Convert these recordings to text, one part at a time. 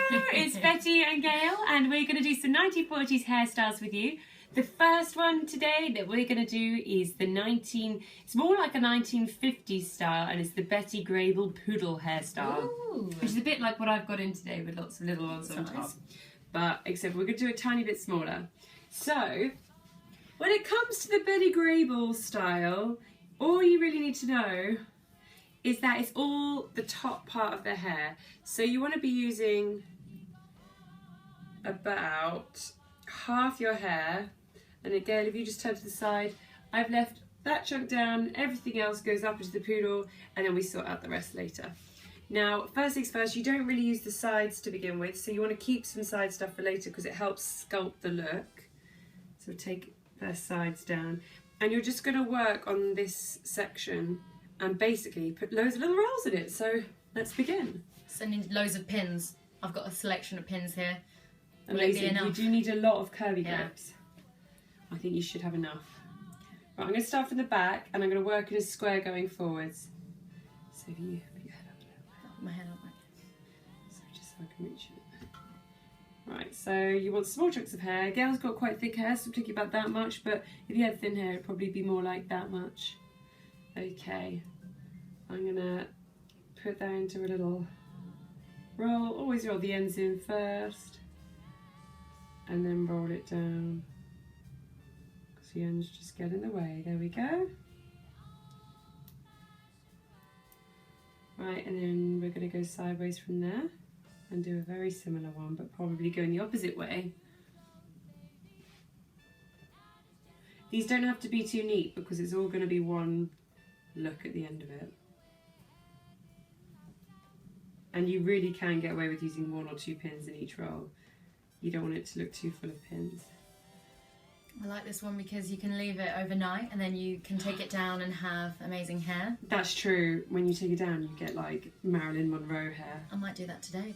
It's Betty and Gail, and we're going to do some 1940s hairstyles with you. The first one today that we're going to do is it's more like a 1950s style, and it's the Betty Grable poodle hairstyle. Ooh. Which is a bit like what I've got in today with lots of little ones on top. But except we're going to do a tiny bit smaller. So, when it comes to the Betty Grable style, all you really need to know is that it's all the top part of the hair. So you want to be using about half your hair. And again, if you just turn to the side, I've left that chunk down, everything else goes up into the poodle, and then we sort out the rest later. Now, first things first, you don't really use the sides to begin with, so you want to keep some side stuff for later because it helps sculpt the look. So take the sides down, and you're just going to work on this section and basically put loads of little rolls in it. So let's begin. Sending loads of pins. I've got a selection of pins here. Amazing. You do need a lot of curly grips. I think you should have enough. Right, I'm going to start from the back, and I'm going to work in a square going forwards. So if you put your head up a little bit. My head up. So just so I can reach it. Right, so you want small chunks of hair. Gail's got quite thick hair, so I'm thinking about that much, but if you had thin hair, it'd probably be more like that much. Okay, I'm going to put that into a little roll. Always roll the ends in first, and then roll it down. Because the ends just get in the way. There we go. Right, and then we're going to go sideways from there and do a very similar one, but probably going the opposite way. These don't have to be too neat because it's all going to be one look at the end of it. And you really can get away with using 1 or 2 pins in each roll. You don't want it to look too full of pins. I like this one because you can leave it overnight and then you can take it down and have amazing hair. That's true. When you take it down, you get like Marilyn Monroe hair. I might do that today, Betty.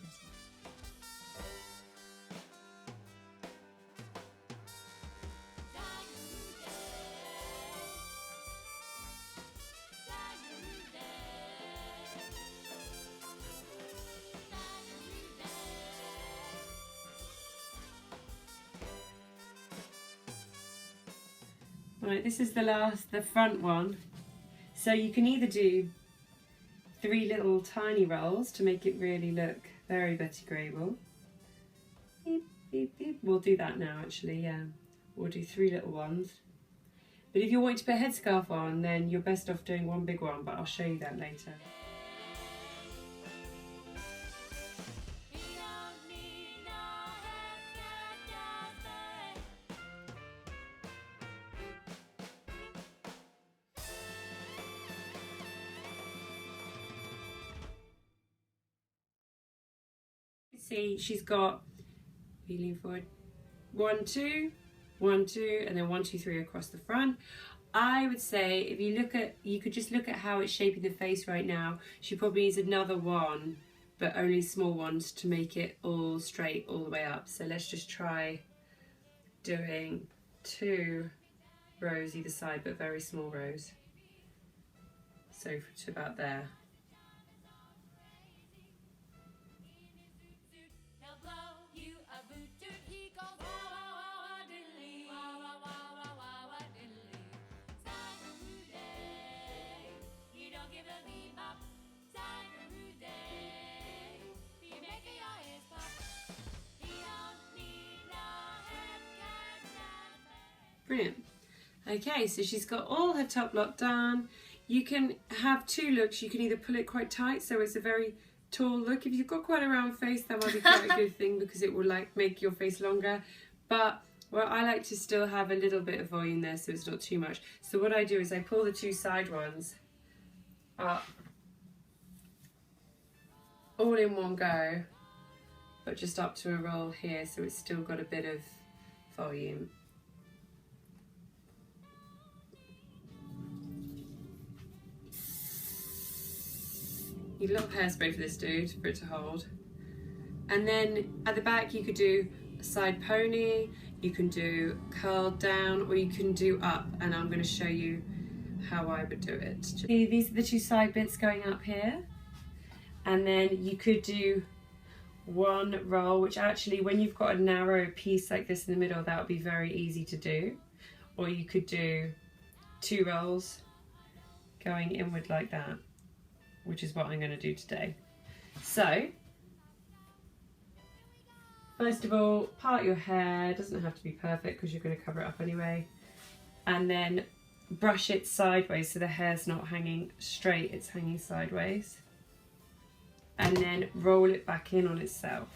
Right, this is the front one. So you can either do 3 little tiny rolls to make it really look very Betty Grable. Beep, beep, beep. We'll do that now actually, yeah. We'll do 3 little ones. But if you're wanting to put a headscarf on, then you're best off doing 1 big one, but I'll show you that later. See, she's got, you lean forward, 1, 2, 1, 2, and then 1, 2, 3 across the front. I would say if you could just look at how it's shaping the face right now. She probably needs another one, but only small ones to make it all straight all the way up. So let's just try doing 2 rows either side, but very small rows. So to about there. Brilliant. Okay, so she's got all her top lock done. You can have 2 looks. You can either pull it quite tight so it's a very tall look. If you've got quite a round face, that might be quite a good thing because it will like make your face longer. But well, I like to still have a little bit of volume there so it's not too much. So what I do is I pull the 2 side ones up all in one go, but just up to a roll here so it's still got a bit of volume. You need a little hairspray for this dude, for it to hold. And then at the back you could do a side pony, you can do curled down, or you can do up, and I'm going to show you how I would do it. These are the 2 side bits going up here, and then you could do one roll, which actually when you've got a narrow piece like this in the middle, that would be very easy to do. Or you could do 2 rolls going inward like that, which is what I'm going to do today. So first of all, part your hair. It doesn't have to be perfect because you're going to cover it up anyway. And then brush it sideways so the hair's not hanging straight, it's hanging sideways. And then roll it back in on itself.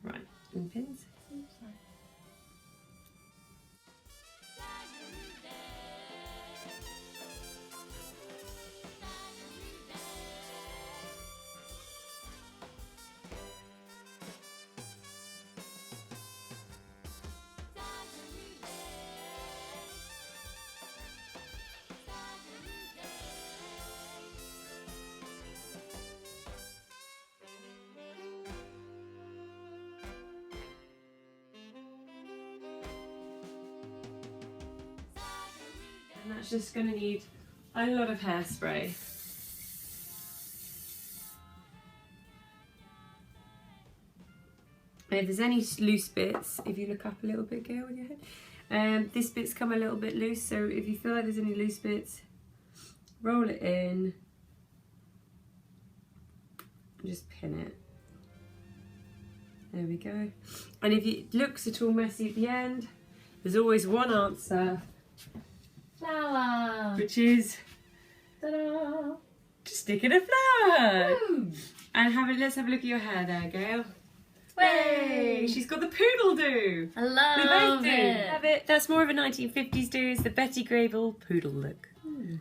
Right, and pins. And that's just going to need a lot of hairspray. If there's any loose bits, if you look up a little bit, Gail, with your head, this bit's come a little bit loose, so if you feel like there's any loose bits, roll it in, and just pin it. There we go. And if it looks at all messy at the end, there's always one answer. Flower. Which is, ta-da, to stick in a flower. Woo. And let's have a look at your hair there, Gail. Way. She's got the poodle do. I love We both do. it. Have it. That's more of a 1950s do. Is the Betty Grable poodle look. Ooh.